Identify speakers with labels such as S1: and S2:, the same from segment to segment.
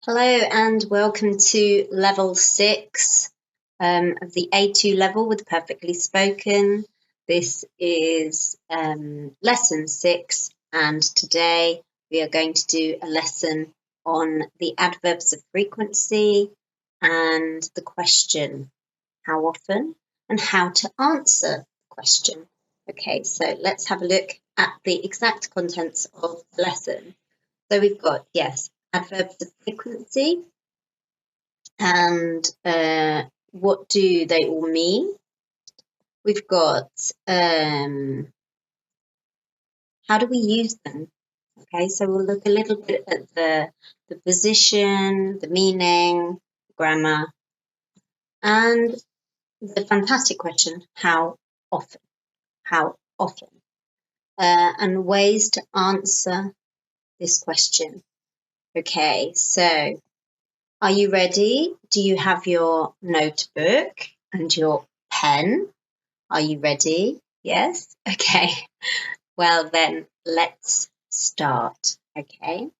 S1: Hello and welcome to level 6 of the A2 level with Perfectly Spoken. This is lesson 6 and today we are going to do a lesson on the adverbs of frequency and the question, how often, and how to answer the question. Okay, so let's have a look at the exact contents of the lesson. So we've got, yes, adverbs of frequency and what do they all mean. We've got how do we use them. Okay, so we'll look a little bit at the position, the meaning, grammar, and the fantastic question, how often, and ways to answer this question. Okay, so are you ready? Do you have your notebook and your pen? Are you ready? Yes? Okay. Well, then let's start. Okay.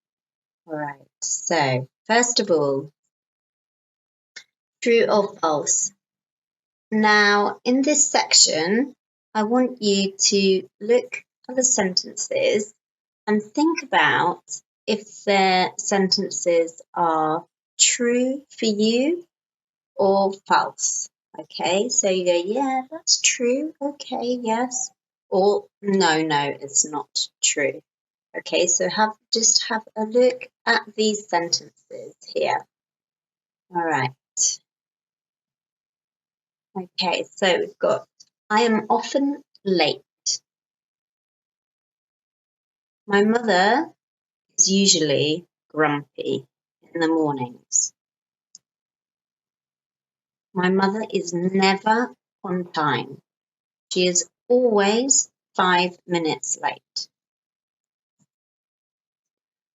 S1: All right. So, first of all, true or false? Now, in this section, I want you to look at the sentences and think about if the sentences are true for you or false. Okay, so you go, yeah, that's true. Okay, yes. Or no, it's not true. Okay, so just have a look at these sentences here. All right. Okay, so we've got, I am often late. My mother is usually grumpy in the mornings. My mother is never on time. She is always 5 minutes late.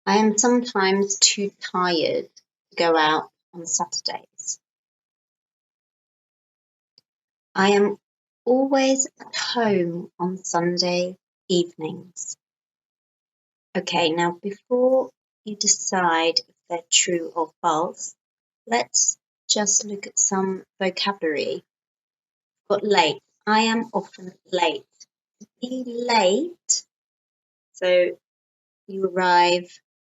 S1: I am sometimes too tired to go out on Saturdays. I am always at home on Sunday evenings. Okay, now before you decide if they're true or false, let's just look at some vocabulary. Got late. I am often late. Be late. So you arrive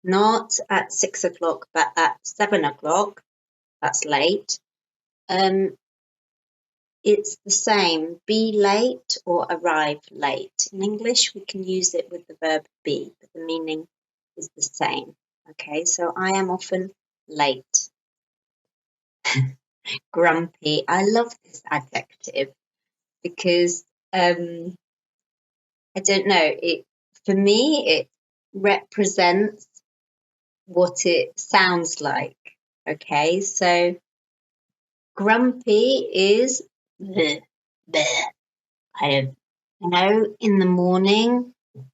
S1: not at 6 o'clock, but at 7 o'clock. That's late. It's the same, be late or arrive late. In English, we can use it with the verb be, but the meaning is the same. Okay, so I am often late. Grumpy. I love this adjective because I don't know, for me it represents what it sounds like. Okay, so grumpy is bleh, bleh, kind of, in the morning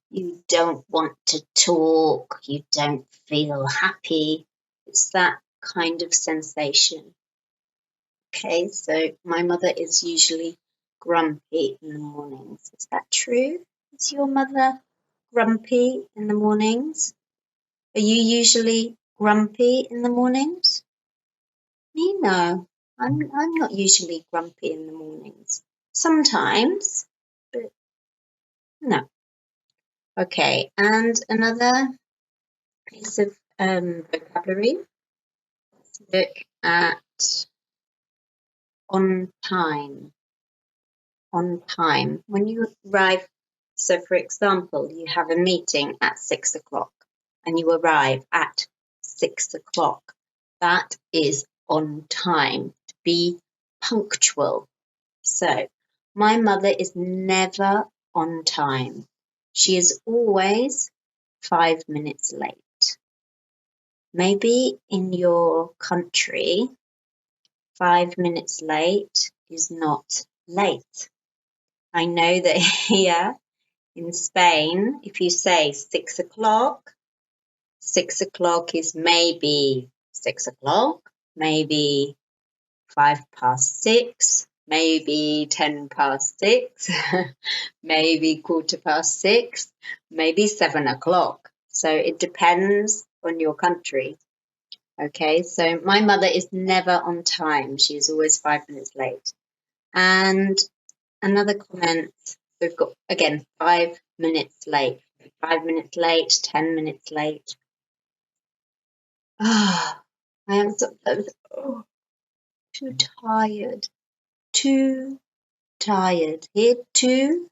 S1: you don't want to talk, you don't feel happy. It's that kind of sensation. Okay, so my mother is usually grumpy in the mornings. Is that true? Is your mother grumpy in the mornings? Are you usually grumpy in the mornings? Me, no. I'm not usually grumpy in the mornings. Sometimes, but no. Okay, and another piece of vocabulary. Let's look at on time. On time. When you arrive, so for example, you have a meeting at 6 o'clock and you arrive at 6 o'clock. That is on time, to be punctual. So, my mother is never on time. She is always 5 minutes late. Maybe in your country, 5 minutes late is not late. I know that here in Spain, if you say 6 o'clock, 6 o'clock is maybe 6 o'clock, maybe 6:05, maybe 6:10, maybe 6:15, maybe 7 o'clock. So it depends on your country. Okay, so my mother is never on time. She is always 5 minutes late. And another comment, we've got, again, 5 minutes late. 5 minutes late, 10 minutes late. Ah, I am so too tired. Too tired. Here, too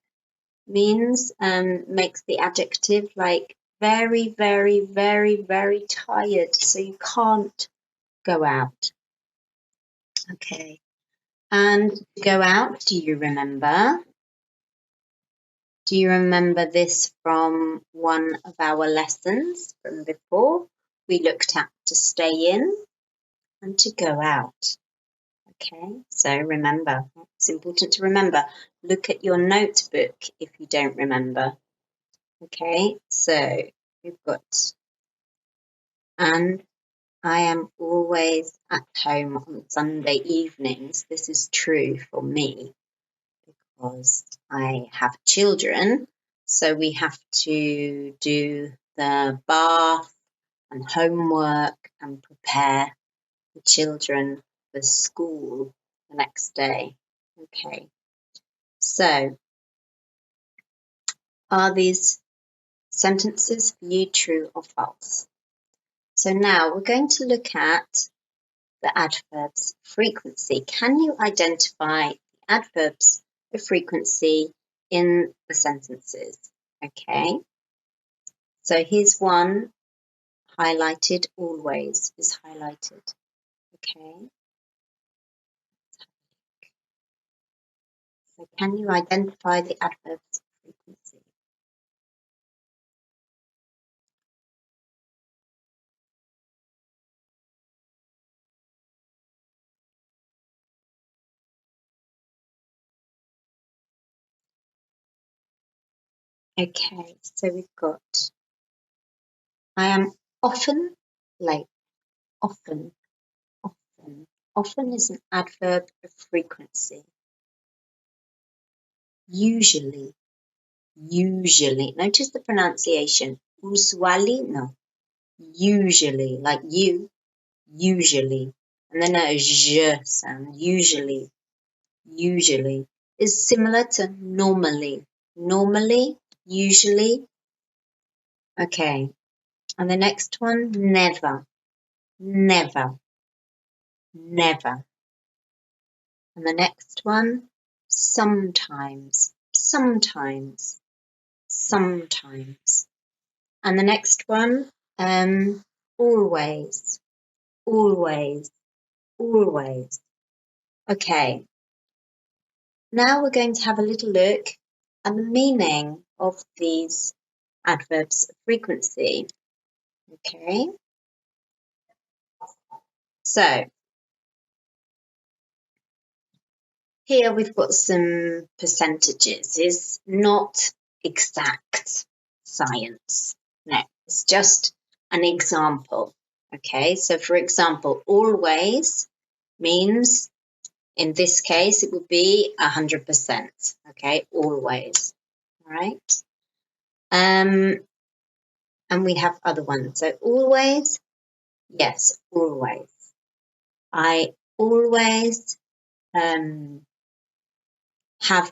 S1: means makes the adjective like very, very, very, very tired. So you can't go out. Okay. And to go out, do you remember? Do you remember this from one of our lessons from before? We looked at to stay in and to go out. Okay, so remember, it's important to remember. Look at your notebook if you don't remember. Okay, so we've got, and I am always at home on Sunday evenings. This is true for me because I have children, so we have to do the bath and homework and prepare the children for school the next day. Okay, so are these sentences for you true or false? So now we're going to look at the adverbs frequency. Can you identify the adverbs of frequency in the sentences? Okay, so here's one highlighted, always is highlighted. Okay, so can you identify the adverbs of frequency? Okay, so we've got, I am often late. Often, often. Often is an adverb of frequency. Usually, usually. Notice the pronunciation. Usually, no. Usually, like you, usually. And then a j sound. Usually, usually is similar to normally. Normally, usually. Okay. And the next one, never, never, never. And the next one, sometimes, sometimes, sometimes. And the next one, always, always, always. Okay. Now we're going to have a little look at the meaning of these adverbs of frequency. Okay. So here we've got some percentages. It's not exact science. No, it's just an example. Okay, so for example, always means, in this case, it would be 100%. Okay, always. All right. And we have other ones. So always, yes, always. I always have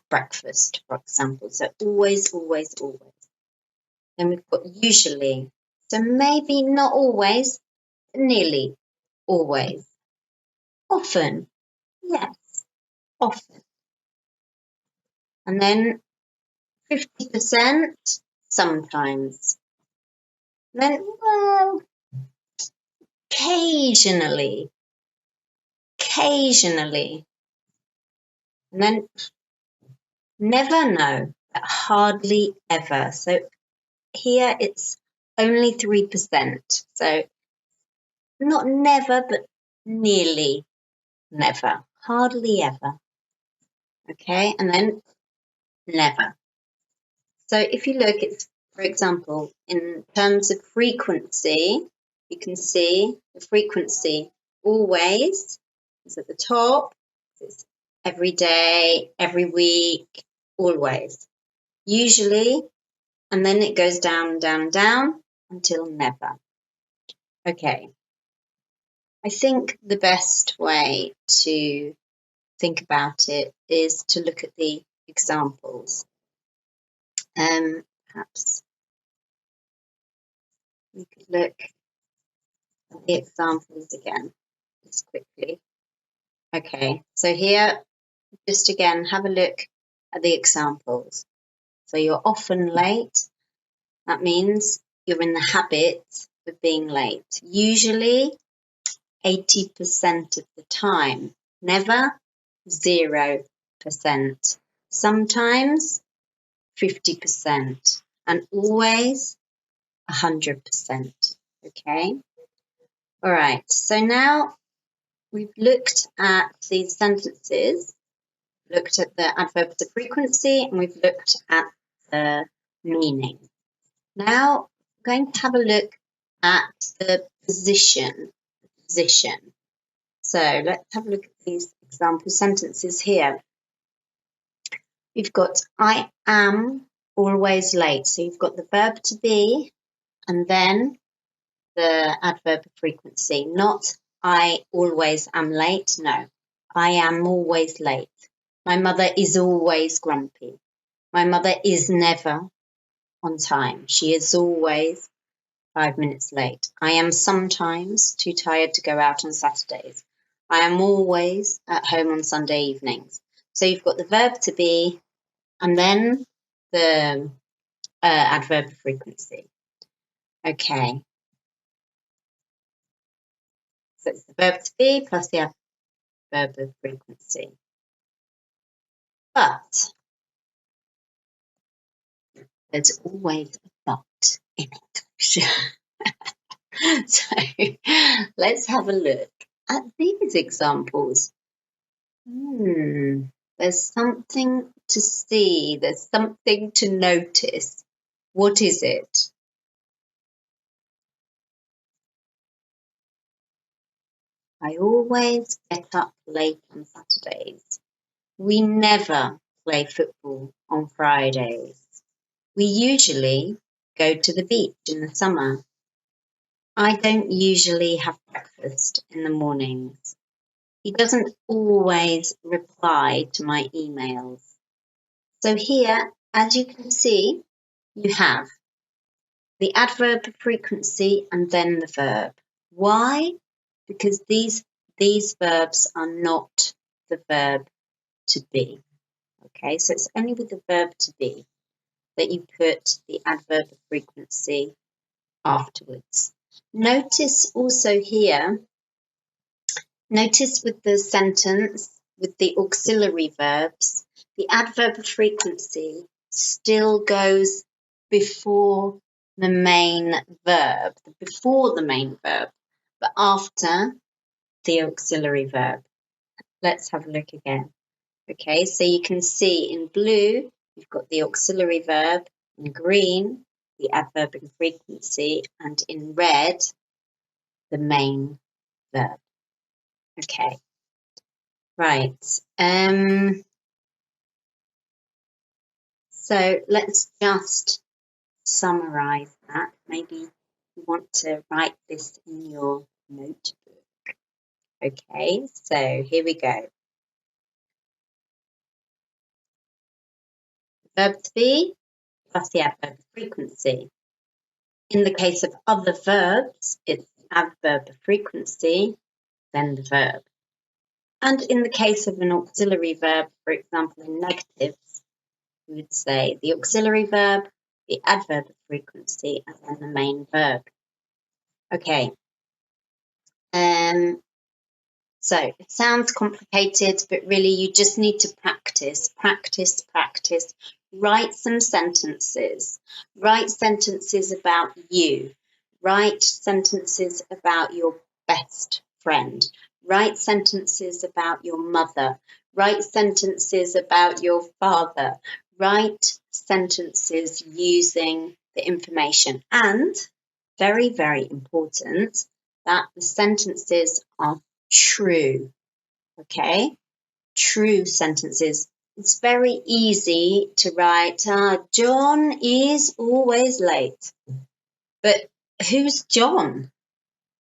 S1: breakfast, for example. So always, always, always. Then we've got usually. So maybe not always, but nearly always. Often, yes, often. And then 50%, sometimes. Then, well, occasionally, occasionally. And then never, no, but hardly ever. So here it's only 3%. So not never, but nearly never, hardly ever. Okay, and then never. So if you look, it's, for example, in terms of frequency, you can see the frequency always is at the top. It's every day, every week, always. Usually, and then it goes down, down, down until never. Okay. I think the best way to think about it is to look at the examples. Perhaps we could look at the examples again, just quickly. Okay, so here, just again, have a look at the examples. So you're often late. That means you're in the habit of being late. Usually 80% of the time, never 0%. Sometimes 50% and always 100%. Okay. All right. So now we've looked at these sentences, looked at the adverbs of frequency, and we've looked at the meaning. Now we're going to have a look at the position. So let's have a look at these example sentences here. You've got I am always late. So you've got the verb to be and then the adverb of frequency. Not I always am late. No, I am always late. My mother is always grumpy. My mother is never on time. She is always 5 minutes late. I am sometimes too tired to go out on Saturdays. I am always at home on Sunday evenings. So you've got the verb to be and then the adverb of frequency. Okay. So it's the verb to be plus the adverb of frequency. But there's always a but in English. So let's have a look at these examples. There's something to see. There's something to notice. What is it? I always get up late on Saturdays. We never play football on Fridays. We usually go to the beach in the summer. I don't usually have breakfast in the mornings. He doesn't always reply to my emails. So here, as you can see, you have the adverb of frequency and then the verb. Why? Because these verbs are not the verb to be. Okay, so it's only with the verb to be that you put the adverb of frequency afterwards. Notice also here, notice with the sentence, with the auxiliary verbs, the adverb of frequency still goes before the main verb, but after the auxiliary verb. Let's have a look again. Okay, so you can see in blue, you've got the auxiliary verb, in green, the adverb of frequency, and in red, the main verb. Okay, right. So let's just summarize that. Maybe you want to write this in your notebook. Okay, so here we go. Verb to be plus the adverb of frequency. In the case of other verbs, it's adverb of frequency, then the verb. And in the case of an auxiliary verb, for example, in negatives, we would say the auxiliary verb, the adverb of frequency, and then the main verb. Okay. So it sounds complicated, but really you just need to practice. Write some sentences. Write sentences about you. Write sentences about your best friend. Write sentences about your mother. Write sentences about your father. Write sentences using the information. And, very, very important, that the sentences are true. Okay? True sentences. It's very easy to write, John is always late. But who's John?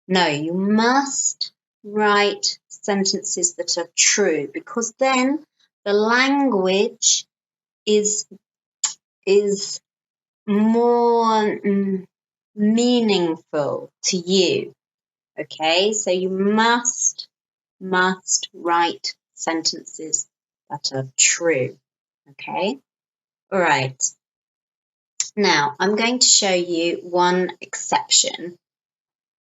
S1: No, you must write sentences that are true, because then the language is more meaningful to you. Okay, so you must write sentences that are true. Okay, all right. Now I'm going to show you one exception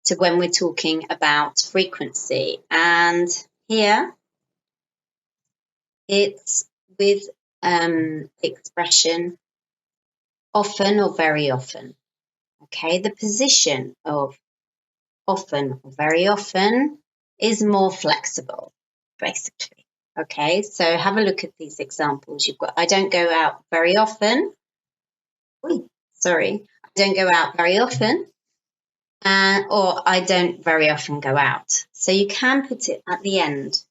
S1: to when we're talking about frequency, and here it's with expression often or very often. Okay, the position of often or very often is more flexible, basically. Okay, so have a look at these examples. You've got, I don't go out very often. I don't go out very often, or I don't very often go out. So you can put it at the end.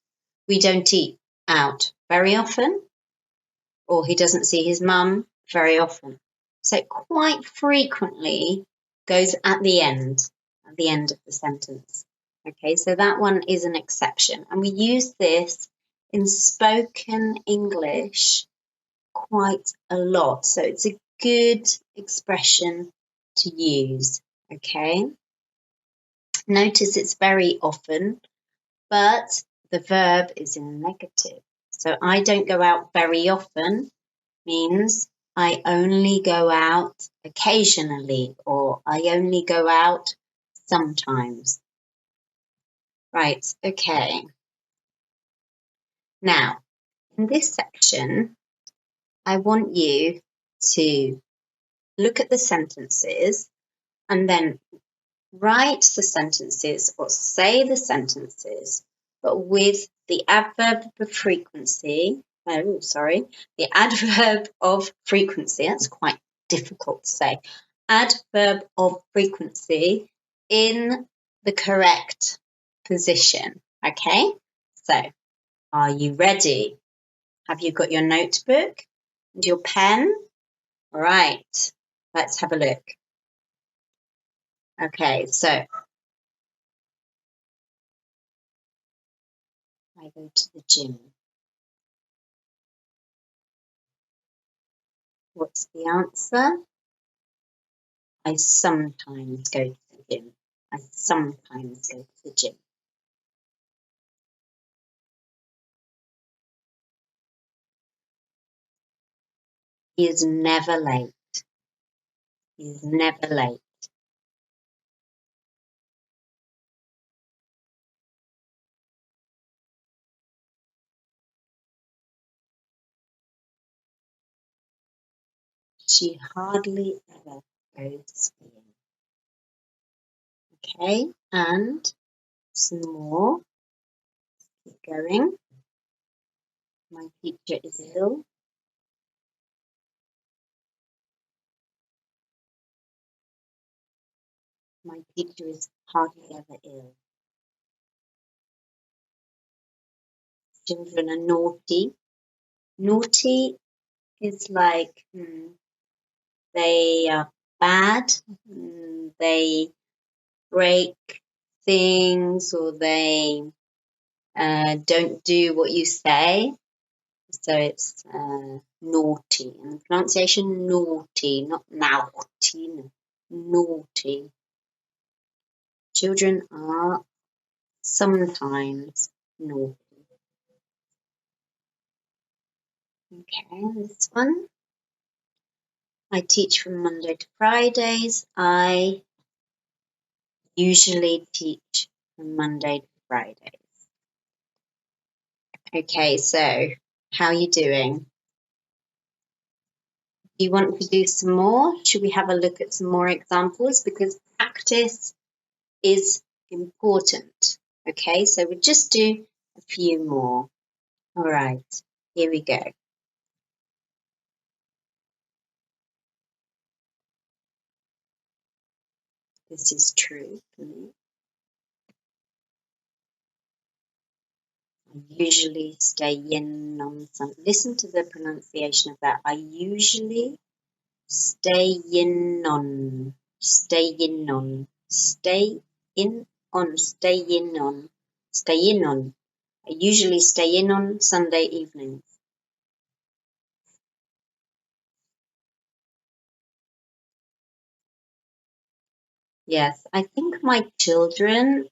S1: We don't eat out very often, or he doesn't see his mum very often. So it quite frequently goes at the end of the sentence. Okay, so that one is an exception. And we use this in spoken English quite a lot. So it's a good expression to use. Okay. Notice it's very often, but the verb is in negative. So I don't go out very often means I only go out occasionally, or I only go out sometimes. Right, okay. Now, in this section, I want you to look at the sentences and then write the sentences or say the sentences, but with the adverb of frequency. The adverb of frequency. That's quite difficult to say. Adverb of frequency in the correct position. Okay, so are you ready? Have you got your notebook and your pen? All right, let's have a look. Okay, so I go to the gym. What's the answer? I sometimes go to the gym. I sometimes go to the gym. He is never late. He is never late. She hardly ever goes skiing. Okay, and some more. Keep going. My teacher is ill. My teacher is hardly ever ill. Children are naughty. Naughty is like they are bad. They break things, or they don't do what you say. So it's naughty. And the pronunciation naughty, not naughty, naughty. Children are sometimes naughty. Okay, this one. I teach from Monday to Fridays. I usually teach from Monday to Fridays. Okay, so how are you doing? Do you want to do some more? Should we have a look at some more examples? Because practice is important. Okay, so we'll just do a few more. All right, here we go. This is true for me. I usually stay in on some. Listen to the pronunciation of that. I usually stay in on. Stay in on. Stay in on. Stay in on. stay in on. I usually stay in on Sunday evenings. Yes, I think my children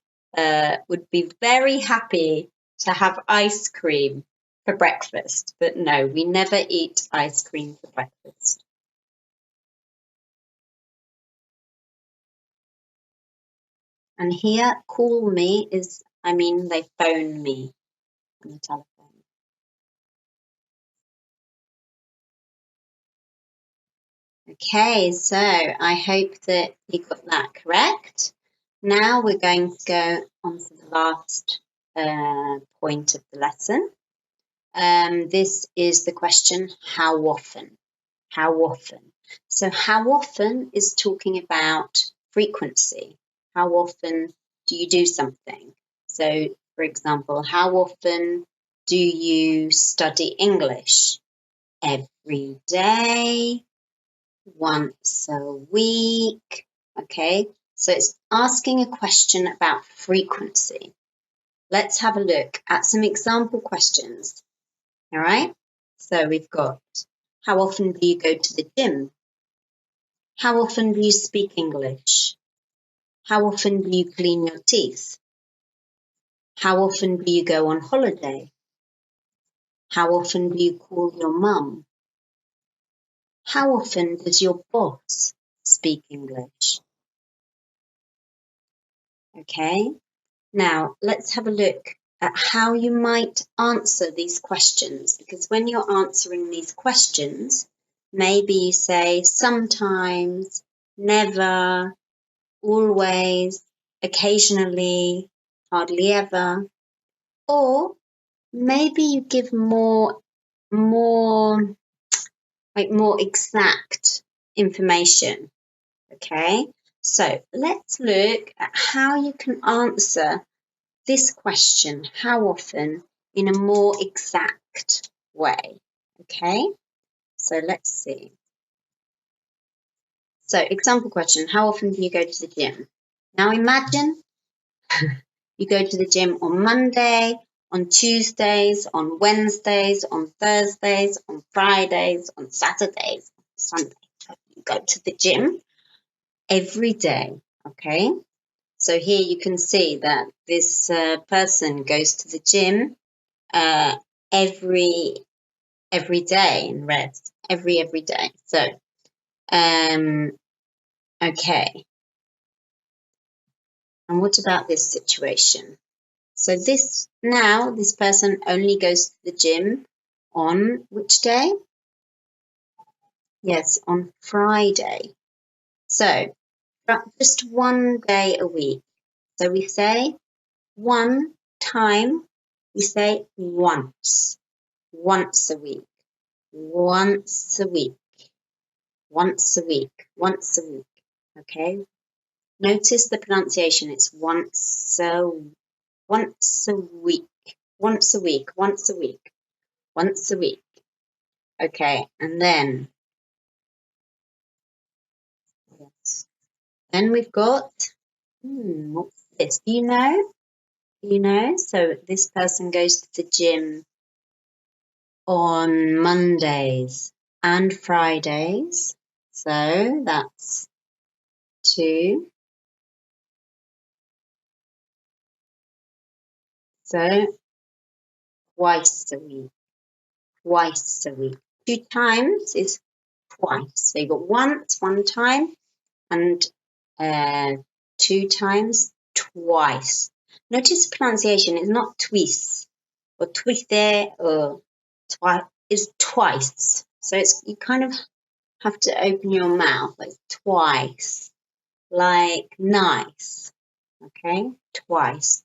S1: would be very happy to have ice cream for breakfast, but no, we never eat ice cream for breakfast. And here, call me is, I mean, they phone me on the telephone. Okay, so I hope that you got that correct. Now we're going to go on to the last point of the lesson. This is the question, how often? How often? So how often is talking about frequency. How often do you do something? So, for example, how often do you study English? Every day, once a week. Okay, so it's asking a question about frequency. Let's have a look at some example questions. All right, so we've got, how often do you go to the gym? How often do you speak English? How often do you clean your teeth? How often do you go on holiday? How often do you call your mum? How often does your boss speak English? Okay, now let's have a look at how you might answer these questions, because when you're answering these questions, maybe you say sometimes, never, always, occasionally, hardly ever, or maybe you give more exact information. Okay, so let's look at how you can answer this question, how often, in a more exact way. Okay, so let's see. So example question, how often do you go to the gym? Now imagine you go to the gym on Monday, on Tuesdays, on Wednesdays, on Thursdays, on Fridays, on Saturdays, on Sundays. You go to the gym every day, okay? So here you can see that this person goes to the gym every day in red, every day. So, okay. And what about this situation? So this person only goes to the gym on which day? Yes, on Friday. So just one day a week. So we say one time, we say once a week, once a week, once a week, once a week. Okay. Notice the pronunciation. It's once a week, once a week, once a week, once a week. Okay, and then yes. Then we've got what's this? Do you know? So this person goes to the gym on Mondays and Fridays. So that's 2. So twice a week. Twice a week. 2 times is twice. So you got once, one time, and 2 times, twice. Notice pronunciation is not twice or twiste or twice. It's twice. So it's, you kind of have to open your mouth like twice, like nice. Okay, twice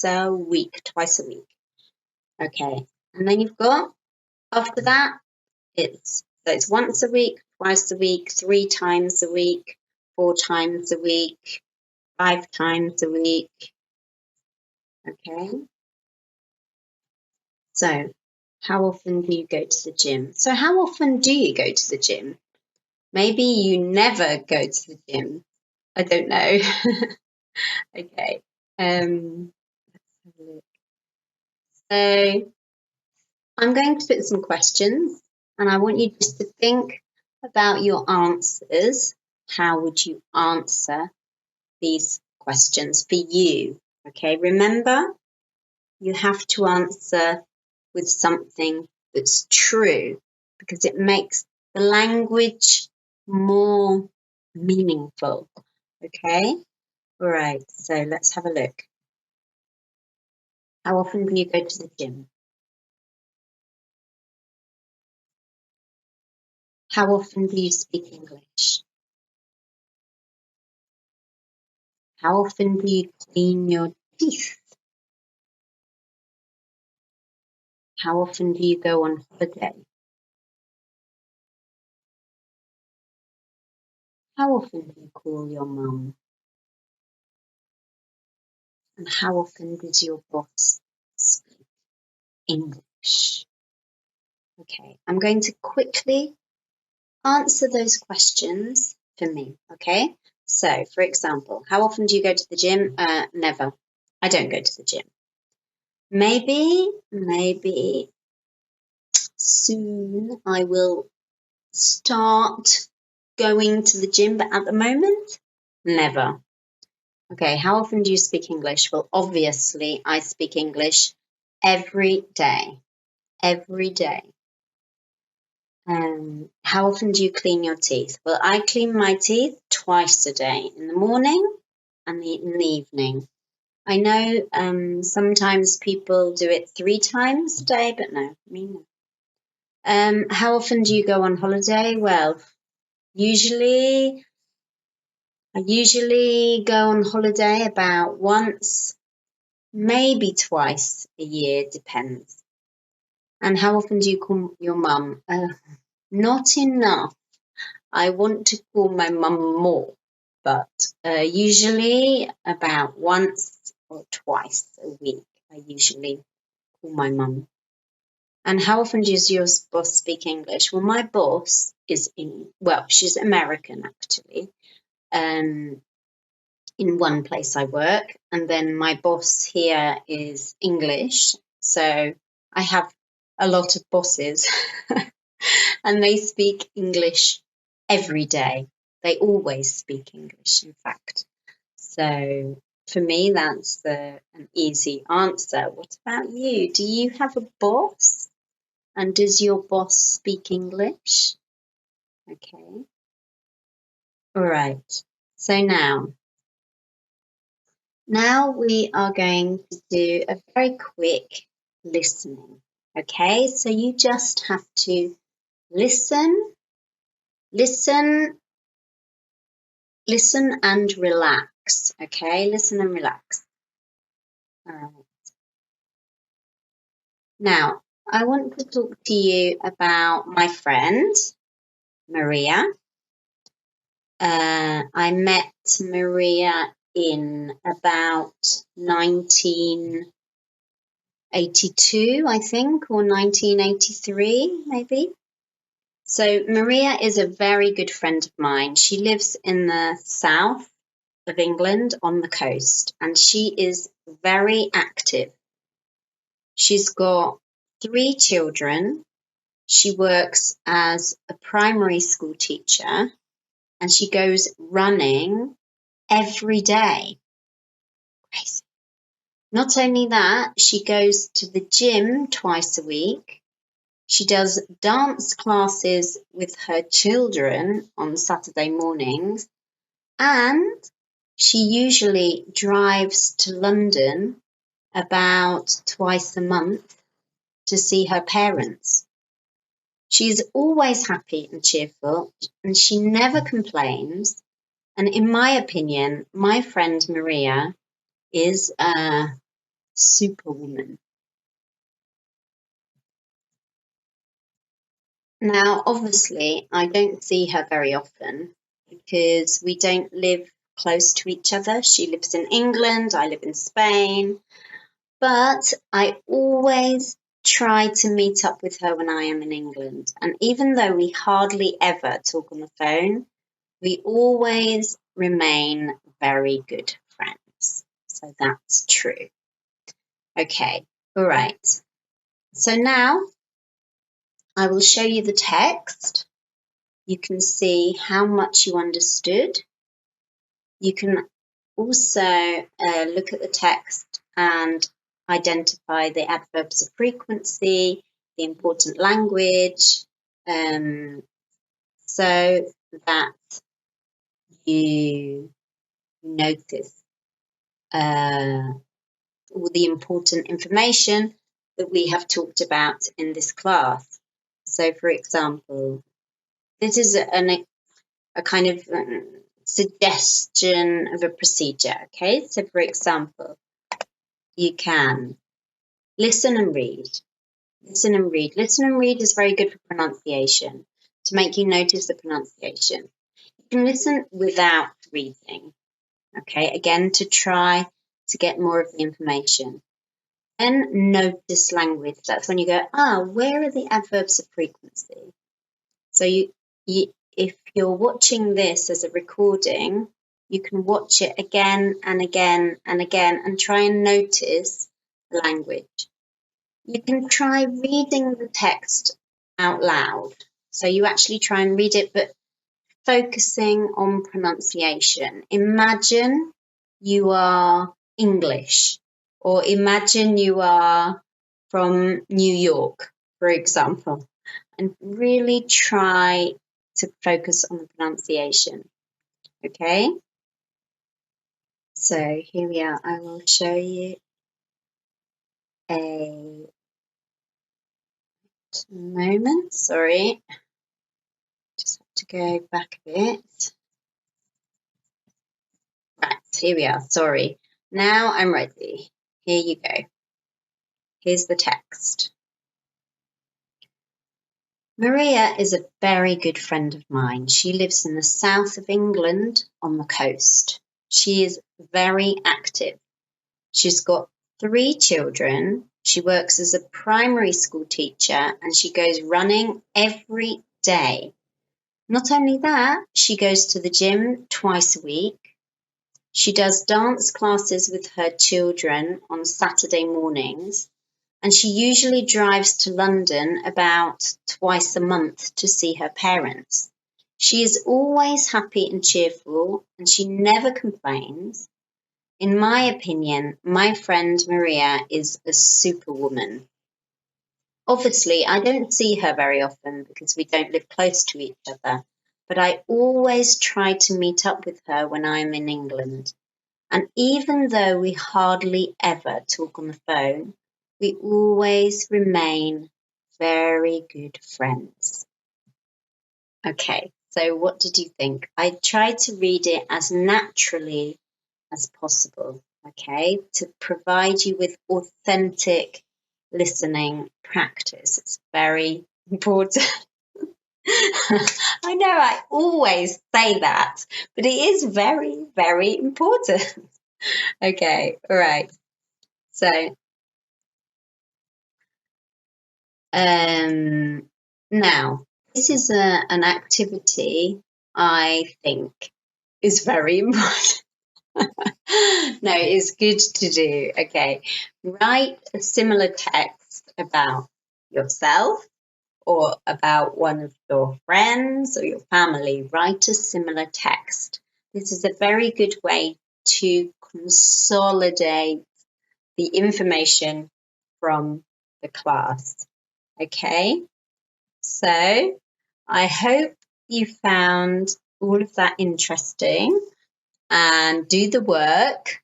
S1: a week, twice a week. Okay, and then you've got, after that, it's once a week, twice a week, 3 times a week, 4 times a week, 5 times a week. Okay. So how often do you go to the gym? So how often do you go to the gym? Maybe you never go to the gym. I don't know. Okay. So I'm going to put some questions and I want you just to think about your answers. How would you answer these questions for you? Okay, remember, you have to answer with something that's true because it makes the language more meaningful. Okay, all right, so let's have a look. How often do you go to the gym? How often do you speak English? How often do you clean your teeth? How often do you go on holiday? How often do you call your mum? And how often does your boss speak English? Okay, I'm going to quickly answer those questions for me, okay? So, for example, how often do you go to the gym? Never. I don't go to the gym. Maybe soon I will start going to the gym, but at the moment, never. Okay, how often do you speak English? Well, obviously, I speak English every day. Every day. How often do you clean your teeth? Well, I clean my teeth twice a day, in the morning and in the evening. I know sometimes people do it 3 times a day, but no, me no. How often do you go on holiday? Well, I usually go on holiday about once, maybe twice a year, depends. And how often do you call your mum? Not enough. I want to call my mum more, but usually about once or twice a week. I usually call my mum. And how often does your boss speak English? Well, my boss is she's American actually. In one place I work, and then my boss here is English. So I have a lot of bosses, and they speak English every day. They always speak English, in fact. So for me, that's an easy answer. What about you? Do you have a boss? And does your boss speak English? Okay. All right. So now we are going to do a very quick listening. Okay, so you just have to listen, listen, listen and relax. Okay, listen and relax. All right. Now, I want to talk to you about my friend, Maria. I met Maria in about 1982, I think, or 1983, maybe. So Maria is a very good friend of mine. She lives in the south of England on the coast, and she is very active. She's got 3 children. She works as a primary school teacher, and she goes running every day. Crazy. Not only that, she goes to the gym twice a week. She does dance classes with her children on Saturday mornings, and she usually drives to London about twice a month to see her parents. She's always happy and cheerful, and she never complains. And in my opinion, my friend Maria is a superwoman. Now, obviously, I don't see her very often because we don't live close to each other. She lives in England, I live in Spain, but I always try to meet up with her when I am in England. And even though we hardly ever talk on the phone, we always remain very good friends. So that's true. Okay, All right. So now I will show you the text. You can see how much you understood. You can also look at the text and identify the adverbs of frequency, the important language, so that you notice all the important information that we have talked about in this class. So, for example, this is a kind of suggestion of a procedure, okay? So, for example, you can listen and read. Listen and read. Listen and read is very good for pronunciation, to make you notice the pronunciation. You can listen without reading, okay? Again, to try to get more of the information. Then notice language. That's when you go, where are the adverbs of frequency? So if you're watching this as a recording, you can watch it again and again and again and try and notice the language. You can try reading the text out loud. So you actually try and read it, but focusing on pronunciation. Imagine you are English, or imagine you are from New York, for example, and really try to focus on the pronunciation. Okay? So here we are. I will show you a moment. Sorry. Just have to go back a bit. Right, here we are. Sorry. Now I'm ready. Here you go. Here's the text. Maria is a very good friend of mine. She lives in the south of England on the coast. She is very active. She's got 3 children. She works as a primary school teacher and she goes running every day. Not only that, she goes to the gym twice a week. She does dance classes with her children on Saturday mornings, and she usually drives to London about twice a month to see her parents. She is always happy and cheerful, and she never complains. In my opinion, my friend Maria is a superwoman. Obviously, I don't see her very often because we don't live close to each other, but I always try to meet up with her when I'm in England. And even though we hardly ever talk on the phone, we always remain very good friends. Okay, so what did you think? I tried to read it as naturally as possible, okay, to provide you with authentic listening practice. It's very important. I know I always say that, but it is very, very important. Okay, all right. So, now, this is an activity I think is very important. No, it's good to do. Okay, write a similar text about yourself or about one of your friends or your family. Write a similar text. This is a very good way to consolidate the information from the class. Okay, so I hope you found all of that interesting and do the work.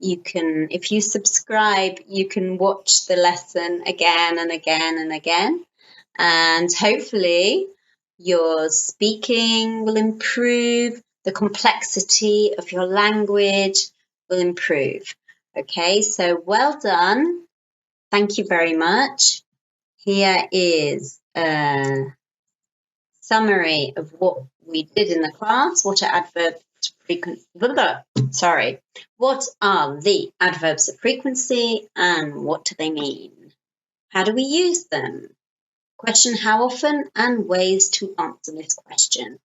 S1: You can, if you subscribe, you can watch the lesson again and again and again. And hopefully your speaking will improve, the complexity of your language will improve. Okay, so well done. Thank you very much. Here is a summary of what we did in the class. What are adverbs of frequency? What are the adverbs of frequency and what do they mean? How do we use them? Question how often and ways to answer this question.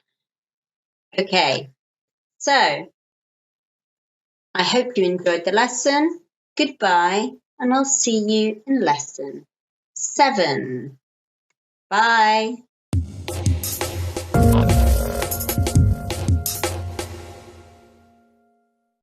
S1: Okay, so I hope you enjoyed the lesson. Goodbye and I'll see you in lesson 7. Bye.